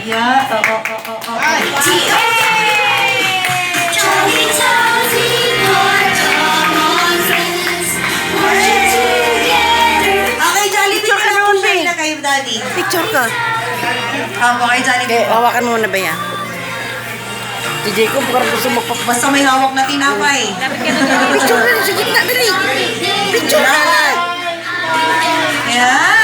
Yeah. Okay, Jollibee ka na kung share na kayo, Daddy. Picture ka. Okay, Jollibee. Hawakan mo na ba yan? Si Jacob, parang gusto magpapas. Basta may hawak na tinapay. Picture ka na sa gitna, dali. Picture ka na. Yan.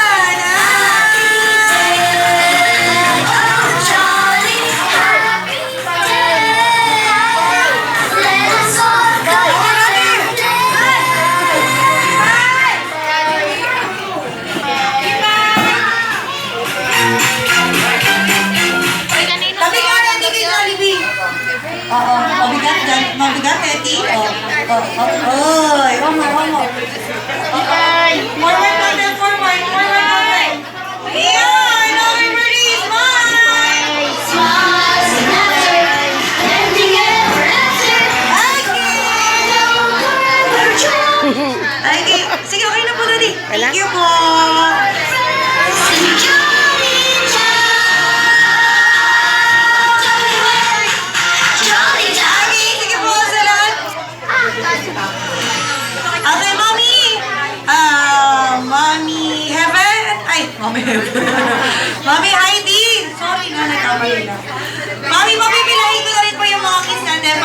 Oo, mabigat dyan. Mabigat, Eti. Oy, one more. Forward natin, forward. Ayan, everybody, smile! Okay, sige, okay na po, Daddy. Thank you po. Okay, Mommy! Mommy Heaven? Ay, Mommy Heaven. Mommy Heidi! Sorry na, nagkamali na. Mommy, papipilahin ko na rin po yung mga kids natin.